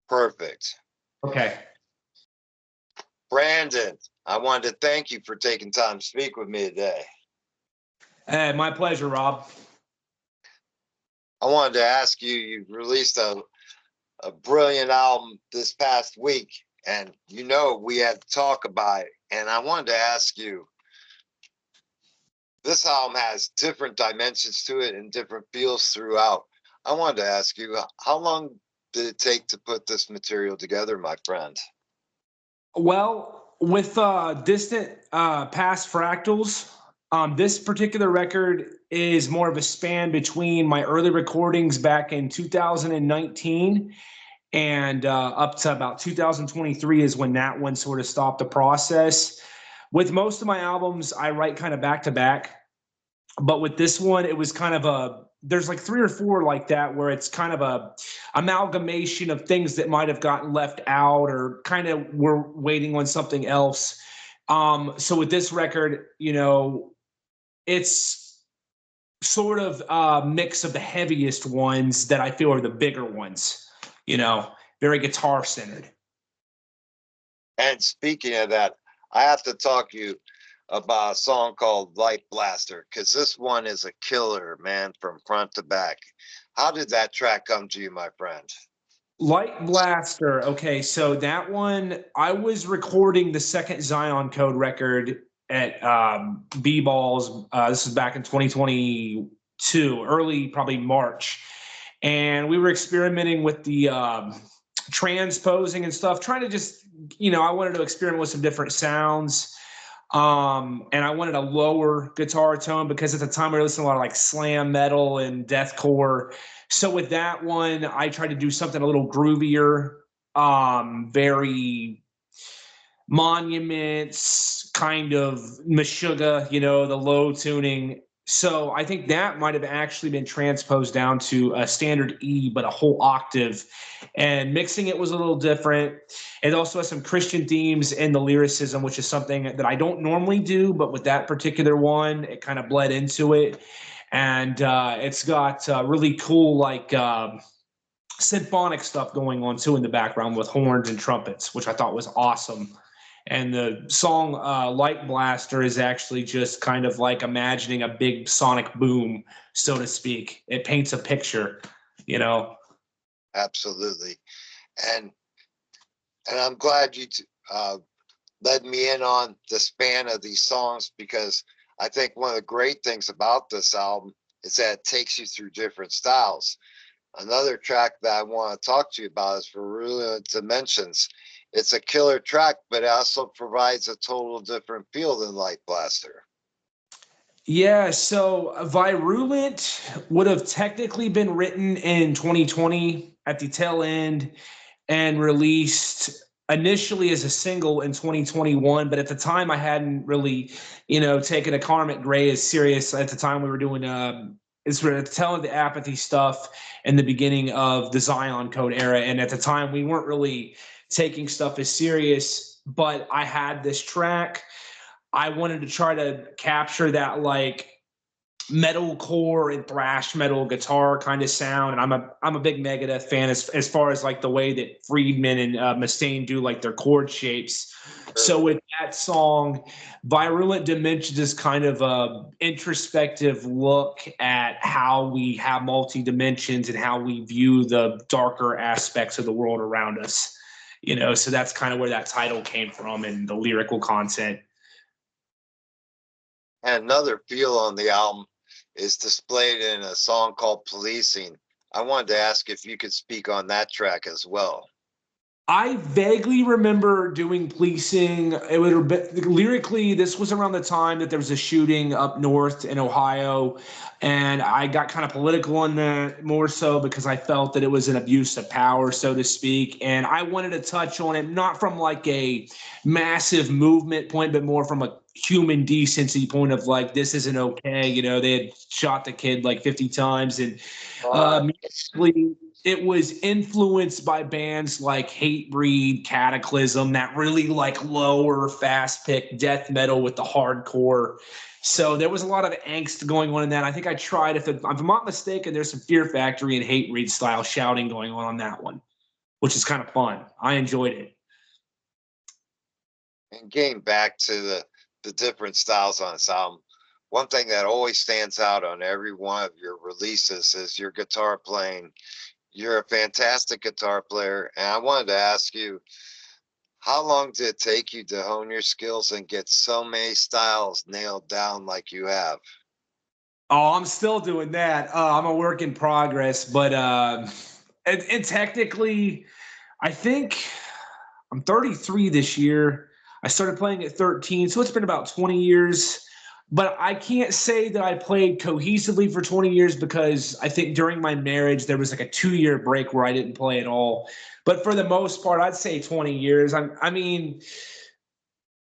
Perfect. Okay. Brandon, I wanted to thank you for taking time to speak with me today. My pleasure, Rob. I wanted to ask you, you released a brilliant album this past week, and we had to talk about it. And I wanted to ask you, this album has different dimensions to it and different feels throughout. I wanted to ask you, how long did it take to put this material together, my friend? Well, with Distant Past Fractals, this particular record is more of a span between my early recordings back in 2019 and up to about 2023 is when that one sort of stopped the process. With most of my albums, I write kind of back to back. But with this one, it was kind of there's like 3 or 4 like that where it's kind of a amalgamation of things that might have gotten left out or kind of we're waiting on something else. So with this record, it's sort of a mix of the heaviest ones that I feel are the bigger ones, very guitar centered. And speaking of that, I have to talk to you about a song called Light Blaster, because this one is a killer, man, from front to back. How did that track come to you, my friend? Light Blaster. Okay, so that one, I was recording the second Zion Code record at B-Balls. This was back in 2022, early probably March. And we were experimenting with the transposing and stuff, trying to just, I wanted to experiment with some different sounds. And I wanted a lower guitar tone because at the time we were listening to a lot of like slam metal and deathcore. So with that one, I tried to do something a little groovier, very Monuments, kind of Meshuggah, the low tuning. So I think that might have actually been transposed down to a standard E, but a whole octave. And mixing it was a little different. It also has some Christian themes in the lyricism, which is something that I don't normally do, but with that particular one, it kind of bled into it. And it's got really cool, like symphonic stuff going on too in the background with horns and trumpets, which I thought was awesome. And the song Light Blaster is actually just kind of like imagining a big sonic boom, so to speak. It paints a picture, Absolutely. And I'm glad you led me in on the span of these songs, because I think one of the great things about this album is that it takes you through different styles. Another track that I want to talk to you about is Virulent Dimensions. It's a killer track, but it also provides a total different feel than Light Blaster. Yeah, so Virulent would have technically been written in 2020 at the tail end and released initially as a single in 2021. But at the time, I hadn't really, taken A Karmic Gray as serious. At the time, we were doing it's telling the apathy stuff in the beginning of the Zion Code era. And at the time, we weren't really taking stuff as serious, but I had this track. I wanted to try to capture that like metalcore and thrash metal guitar kind of sound. And I'm a big Megadeth fan as far as like the way that Friedman and Mustaine do like their chord shapes. So with that song, Virulent Dimensions is kind of a introspective look at how we have multi dimensions and how we view the darker aspects of the world around us. So that's kind of where that title came from and the lyrical content. And another feel on the album is displayed in a song called Policing. I wanted to ask if you could speak on that track as well. I vaguely remember doing Policing. It would have been, lyrically, this was around the time that there was a shooting up north in Ohio, and I got kind of political on that more so because I felt that it was an abuse of power, so to speak. And I wanted to touch on it, not from like a massive movement point, but more from a human decency point of like, this isn't okay. They had shot the kid like 50 times. And musically, it was influenced by bands like Hatebreed, Cataclysm, that really like lower, fast-pick death metal with the hardcore. So there was a lot of angst going on in that. I think I tried, if I'm not mistaken, there's some Fear Factory and Hatebreed style shouting going on that one, which is kind of fun. I enjoyed it. And getting back to the different styles on this album, one thing that always stands out on every one of your releases is your guitar playing. You're a fantastic guitar player, and I wanted to ask you, how long did it take you to hone your skills and get so many styles nailed down like you have? Oh, I'm still doing that. I'm a work in progress, but and technically, I think I'm 33 this year. I started playing at 13, so it's been about 20 years. But I can't say that I played cohesively for 20 years because I think during my marriage there was like a 2-year break where I didn't play at all. But for the most part, I'd say 20 years. I mean,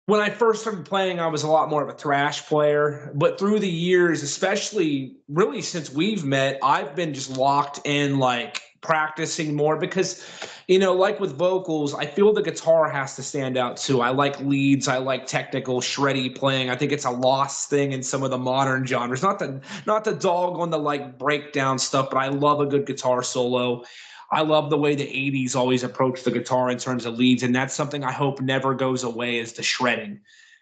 when I first started playing, I was a lot more of a thrash player. But through the years, especially really since we've met, I've been just locked in like practicing more because, like with vocals, I feel the guitar has to stand out too. I like leads. I like technical, shreddy playing. I think it's a lost thing in some of the modern genres. Not the dog on the like breakdown stuff, but I love a good guitar solo. I love the way the 80s always approached the guitar in terms of leads, and that's something I hope never goes away is the shredding.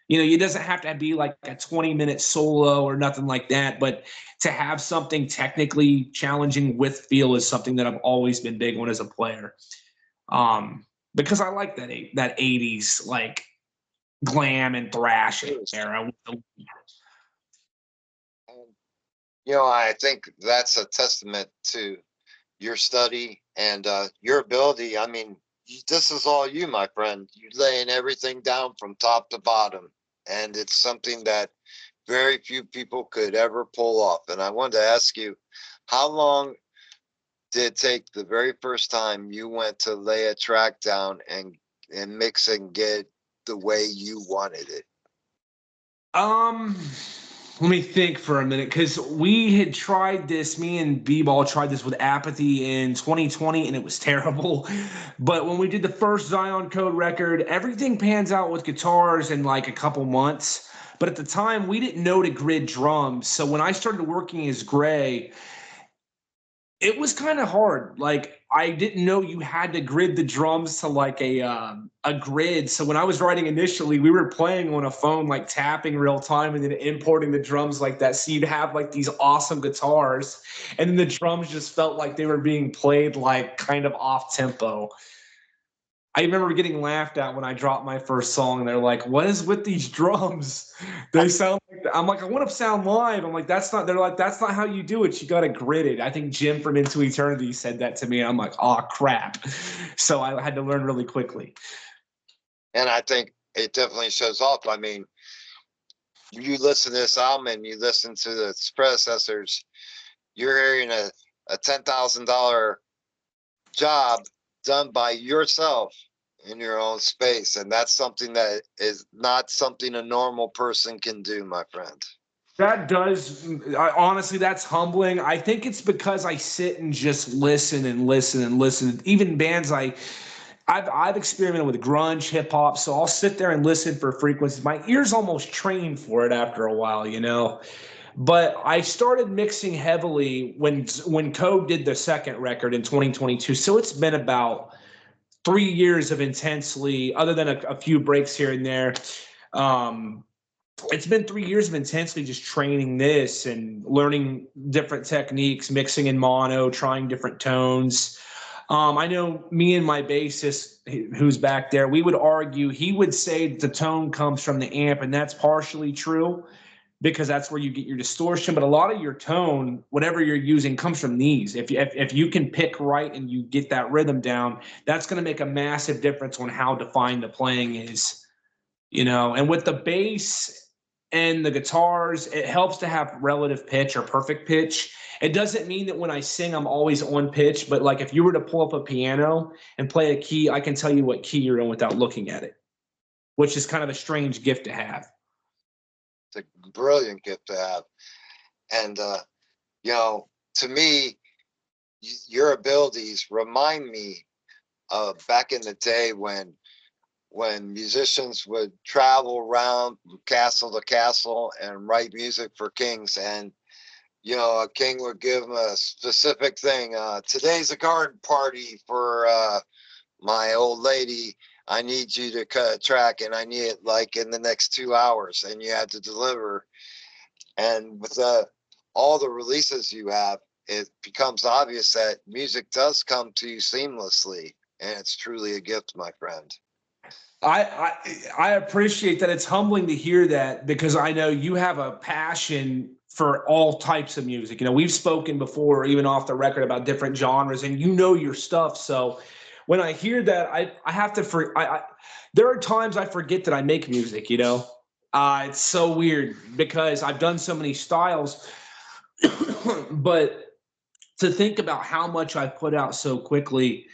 It doesn't have to be like a 20-minute solo or nothing like that, but to have something technically challenging with feel is something that I've always been big on as a player. Because I like that 80s like glam and thrash era. I think that's a testament to your study and your ability. I mean, this is all you, my friend. You laying everything down from top to bottom, and it's something that very few people could ever pull off. And I wanted to ask you, how long did it take the very first time you went to lay a track down and mix and get the way you wanted it? Let me think for a minute because we had tried this. Me and B-Ball tried this with Apathy in 2020, and it was terrible. But when we did the first Zion Code record, everything pans out with guitars in like a couple months. But at the time, we didn't know to grid drums. So when I started working as Gray, it was kind of hard. Like I didn't know you had to grid the drums to like a grid. So when I was writing initially, we were playing on a phone, like tapping real time and then importing the drums like that. So you'd have like these awesome guitars, and then the drums just felt like they were being played like kind of off tempo. I remember getting laughed at when I dropped my first song, and they're like, "What is with these drums? They sound like." I'm like, "I want to sound live." I'm like, "That's not." They're like, "That's not how you do it. You got to grit it." I think Jim from Into Eternity said that to me, and I'm like, "Oh crap!" So I had to learn really quickly. And I think it definitely shows off. I mean, you listen to this album and you listen to its predecessors, you're hearing a $10,000 job done by yourself in your own space, and that's something that is not something a normal person can do, my friend. That does, honestly, that's humbling. I think it's because I sit and just listen and listen and listen. Even bands I've experimented with grunge, hip hop, so I'll sit there and listen for frequencies. My ears almost trained for it after a while. But I started mixing heavily when Code did the second record in 2022. So it's been about 3 years of intensely, other than a few breaks here and there. Um, it's been 3 years of intensely just training this and learning different techniques, mixing in mono, trying different tones. I know me and my bassist, who's back there, we would argue. He would say the tone comes from the amp, and that's partially true because that's where you get your distortion. But a lot of your tone, whatever you're using, comes from these. If you can pick right and you get that rhythm down, that's going to make a massive difference on how defined the playing is. And with the bass and the guitars, it helps to have relative pitch or perfect pitch. It doesn't mean that when I sing, I'm always on pitch, but like if you were to pull up a piano and play a key, I can tell you what key you're in without looking at it, which is kind of a strange gift to have. It's a brilliant gift to have. And, to me, your abilities remind me of back in the day when musicians would travel around from castle to castle and write music for kings, and a king would give them a specific thing. Today's a garden party for my old lady, I need you to cut a track and I need it like in the next 2 hours, and you had to deliver. And with all the releases you have, it becomes obvious that music does come to you seamlessly, and it's truly a gift, my friend. I appreciate that. It's humbling to hear that because I know you have a passion for all types of music. You know, we've spoken before, even off the record, about different genres, and you know your stuff. So when I hear that, I have to there are times I forget that I make music. You know, it's so weird because I've done so many styles, but to think about how much I put out so quickly,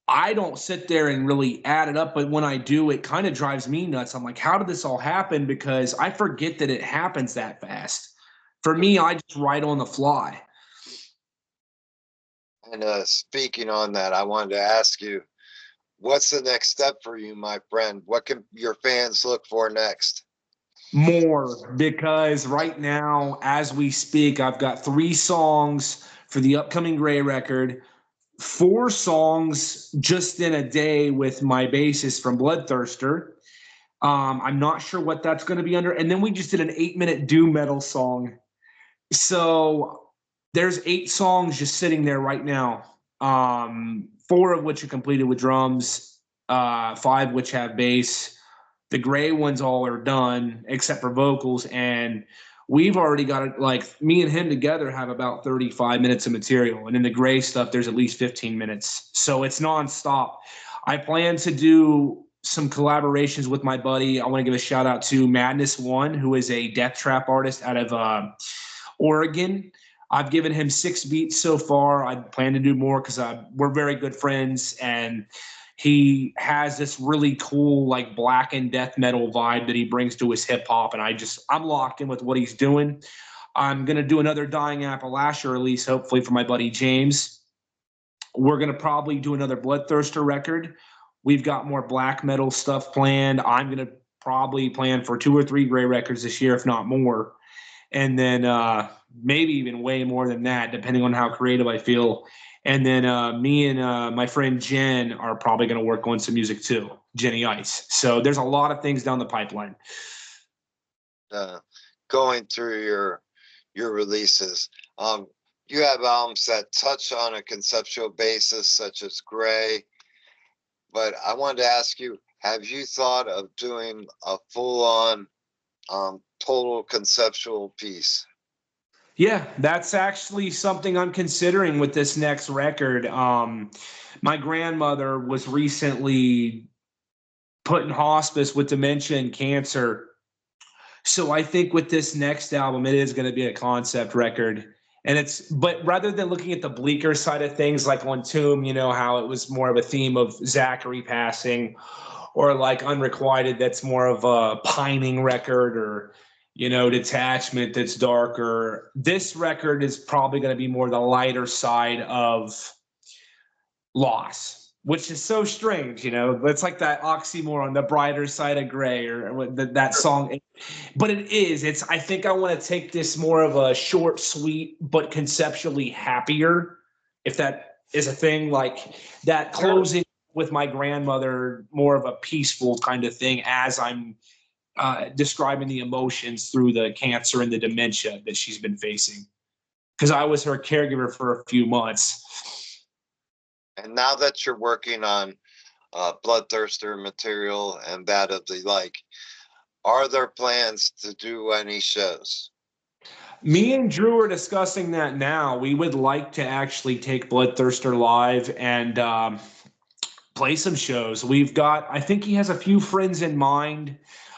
I don't sit there and really add it up, but when I do, it kind of drives me nuts. I'm like, how did this all happen? Because I forget that it happens that fast. For me, I just write on the fly. And speaking on that, I wanted to ask you, what's the next step for you, my friend? What can your fans look for next? More, because right now, as we speak, I've got 3 songs for the upcoming Gray record, 4 songs just in a day with my bassist from Bloodthirster. I'm not sure what that's going to be under. And then we just did an 8-minute doom metal song. So there's 8 songs just sitting there right now. 4 of which are completed with drums, 5 which have bass. The Gray ones all are done except for vocals, and we've already got it. Like me and him together have about 35 minutes of material, and in the Gray stuff, there's at least 15 minutes. So it's nonstop. I plan to do some collaborations with my buddy. I want to give a shout out to Madness One, who is a death trap artist out of Oregon. I've given him 6 beats so far. I plan to do more because we're very good friends, and he has this really cool like black and death metal vibe that he brings to his hip hop, and I'm locked in with what he's doing. I'm gonna do another Dying Appalachia release, hopefully for my buddy James. We're gonna probably do another Bloodthirster record. We've got more black metal stuff planned. I'm gonna probably plan for 2 or 3 Gray records this year, if not more, and then maybe even way more than that, depending on how creative I feel. And then me and my friend Jen are probably going to work on some music too, Jenny Ice. So there's a lot of things down the pipeline. Going through your releases, you have albums that touch on a conceptual basis, such as Gray. But I wanted to ask you, have you thought of doing a full-on total conceptual piece? Yeah, that's actually something I'm considering with this next record. My grandmother was recently put in hospice with dementia and cancer. So I think with this next album, it is going to be a concept record. But rather than looking at the bleaker side of things, like on Tomb, you know, how it was more of a theme of Zachary passing, or like Unrequited, that's more of a pining record, or, you know, Detachment, that's darker. This record is probably going to be more the lighter side of Loss, which is so strange, you know. It's like that oxymoron, the brighter side of Gray, or that song. But it is. I think I want to take this more of a short, sweet, but conceptually happier, if that is a thing. Like that closing with my grandmother, more of a peaceful kind of thing as I'm describing the emotions through the cancer and the dementia that she's been facing. Because I was her caregiver for a few months. And now that you're working on Bloodthirster material and that of the like, are there plans to do any shows? Me and Drew are discussing that now. We would like to actually take Bloodthirster live and play some shows. I think he has a few friends in mind.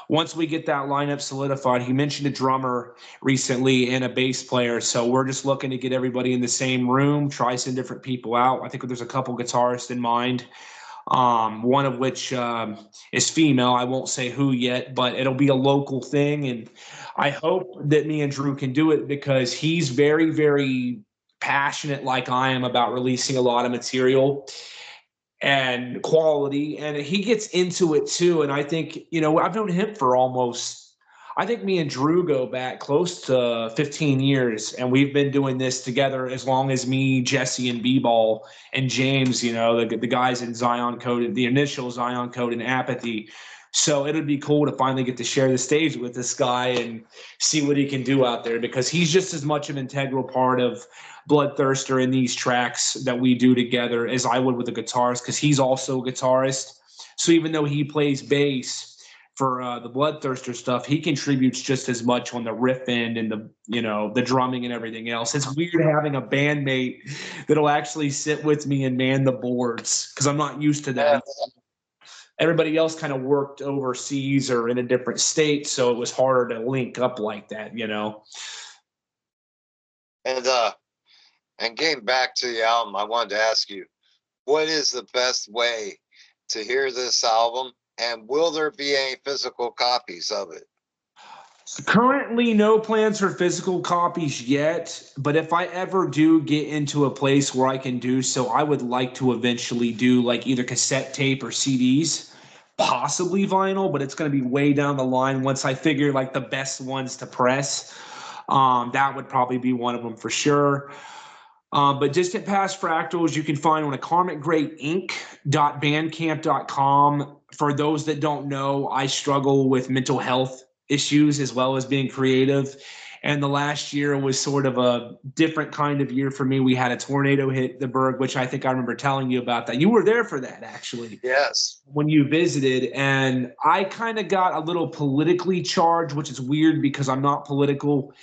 Once we get that lineup solidified, he mentioned a drummer recently and a bass player. So we're just looking to get everybody in the same room, try some different people out. I think there's a couple guitarists in mind. One of which is female. I won't say who yet, but it'll be a local thing. And I hope that me and Drew can do it because he's very, very passionate, like I am, about releasing a lot of material and quality. And he gets into it too. And I think, you know, I've known him for almost, I think me and Drew go back close to 15 years, and we've been doing this together as long as me, Jesse, and B-Ball and James, you know, the guys in Zion Code, the initial Zion Code and Apathy. So it'd be cool to finally get to share the stage with this guy and see what he can do out there, because he's just as much an integral part of Bloodthirster in these tracks that we do together as I would with a guitarist, because he's also a guitarist. So even though he plays bass for the Bloodthirster stuff, he contributes just as much on the riff end and the drumming and everything else. It's weird having a bandmate that'll actually sit with me and man the boards, because I'm not used to that. Everybody else kind of worked overseas or in a different state, so it was harder to link up like that, you know. And getting back to the album, I wanted to ask you, what is the best way to hear this album, and will there be any physical copies of it? Currently, no plans for physical copies yet, but if I ever do get into a place where I can do so, I would like to eventually do like either cassette tape or CDs, possibly vinyl, but it's going to be way down the line once I figure like the best ones to press. That would probably be one of them for sure. But Distant Past Fractals you can find on a karmicgrayinc.bandcamp.com. For those that don't know, I struggle with mental health issues as well as being creative. And the last year was sort of a different kind of year for me. We had a tornado hit the Berg, which I think I remember telling you about that. You were there for that, actually. Yes. When you visited. And I kind of got a little politically charged, which is weird because I'm not political.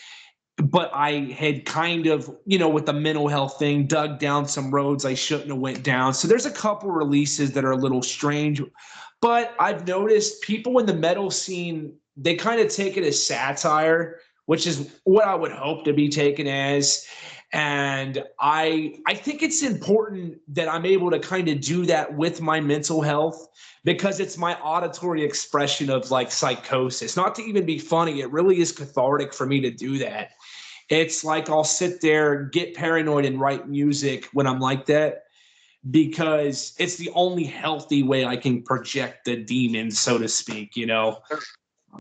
But I had kind of, with the mental health thing, dug down some roads I shouldn't have went down. So there's a couple releases that are a little strange. But I've noticed people in the metal scene, they kind of take it as satire, which is what I would hope to be taken as. And I think it's important that I'm able to kind of do that with my mental health, because it's my auditory expression of like psychosis. Not to even be funny, it really is cathartic for me to do that. It's like I'll sit there, get paranoid, and write music when I'm like that, because it's the only healthy way I can project the demons, so to speak,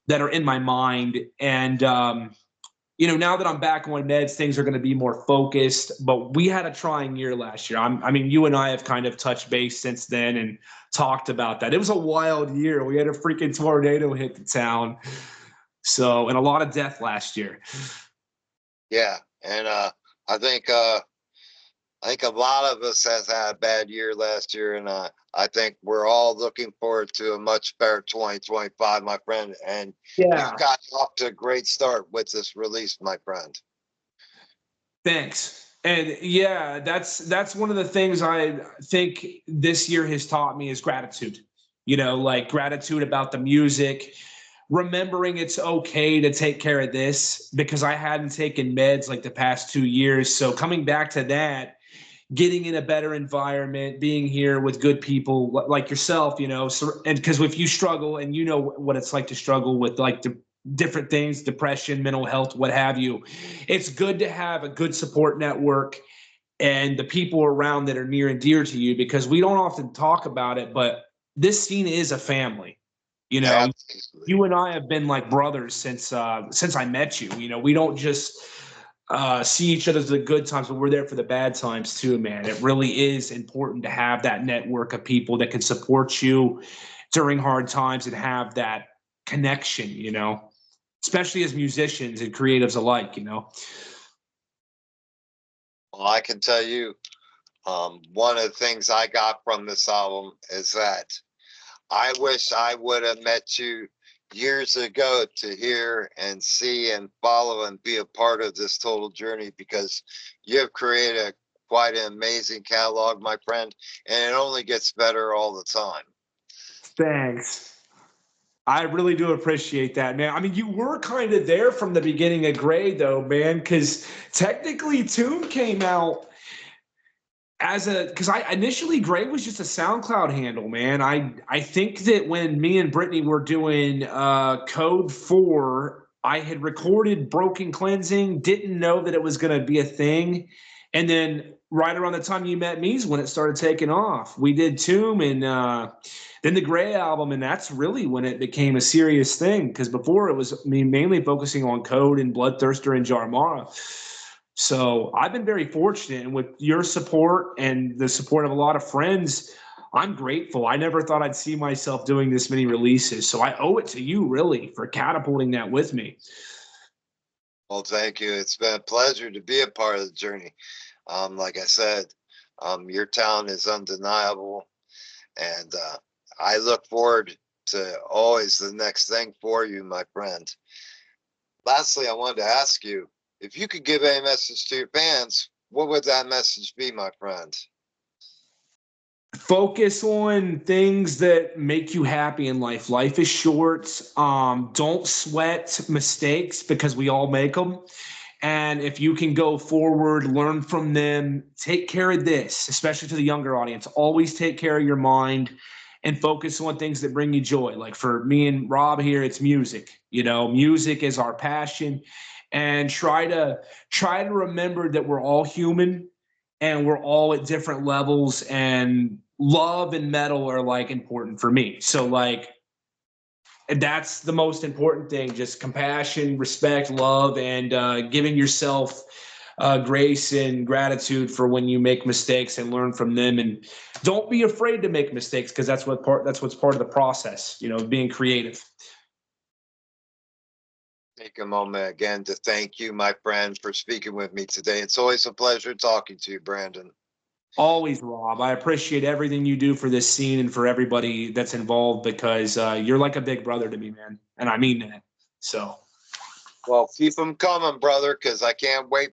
that are in my mind. And, now that I'm back on meds, things are going to be more focused. But we had a trying year last year. I mean, you and I have kind of touched base since then and talked about that. It was a wild year. We had a freaking tornado hit the town. So, and a lot of death last year. Yeah, and I think a lot of us has had a bad year last year, and I think we're all looking forward to a much better 2025, my friend. And yeah, you've got off to a great start with this release, my friend. Thanks. And yeah, that's one of the things I think this year has taught me is gratitude. Like gratitude about the music. Remembering it's okay to take care of this, because I hadn't taken meds like the past 2 years. So coming back to that, getting in a better environment, being here with good people like yourself, and because if you struggle, and what it's like to struggle with like the different things, depression, mental health, what have you, it's good to have a good support network and the people around that are near and dear to you, because we don't often talk about it, but this scene is a family. Absolutely. You and I have been like brothers since I met you. We don't just see each other the good times, but we're there for the bad times too, man. It really is important to have that network of people that can support you during hard times and have that connection, especially as musicians and creatives alike, Well, I can tell you, one of the things I got from this album is that I wish I would have met you years ago to hear and see and follow and be a part of this total journey, because you have created quite an amazing catalog, my friend, and it only gets better all the time. Thanks. I really do appreciate that, man. I mean, you were kind of there from the beginning of Gray, though, man, because technically Tomb came out because I initially Gray was just a SoundCloud handle, man. I think that when me and Brittany were doing Code 4, I had recorded Broken Cleansing, didn't know that it was going to be a thing. And then right around the time you met me is when it started taking off. We did Tomb and then the Gray album, and that's really when it became a serious thing, because before it was me mainly focusing on Code and Bloodthirster and Jarmara. So I've been very fortunate, and with your support and the support of a lot of friends, I'm grateful. I never thought I'd see myself doing this many releases. So I owe it to you, really, for catapulting that with me. Well, thank you. It's been a pleasure to be a part of the journey. Like I said, your talent is undeniable, and I look forward to always the next thing for you, my friend. Lastly, I wanted to ask you, if you could give a message to your fans, what would that message be, my friend? Focus on things that make you happy in life. Life is short. Don't sweat mistakes, because we all make them. And if you can go forward, learn from them, take care of this, especially to the younger audience. Always take care of your mind and focus on things that bring you joy. Like for me and Rob here, it's music. You know, music is our passion. And try to remember that we're all human and we're all at different levels, and love and metal are like important for me. So like, and that's the most important thing, just compassion, respect, love, and giving yourself grace and gratitude for when you make mistakes, and learn from them. And don't be afraid to make mistakes, because that's what's part of the process, you know, being creative. Take a moment again to thank you, my friend, for speaking with me today. It's always a pleasure talking to you, Brandon. Always, Rob. I appreciate everything you do for this scene and for everybody that's involved, because you're like a big brother to me, man. And I mean that. So. Well, keep them coming, brother, because I can't wait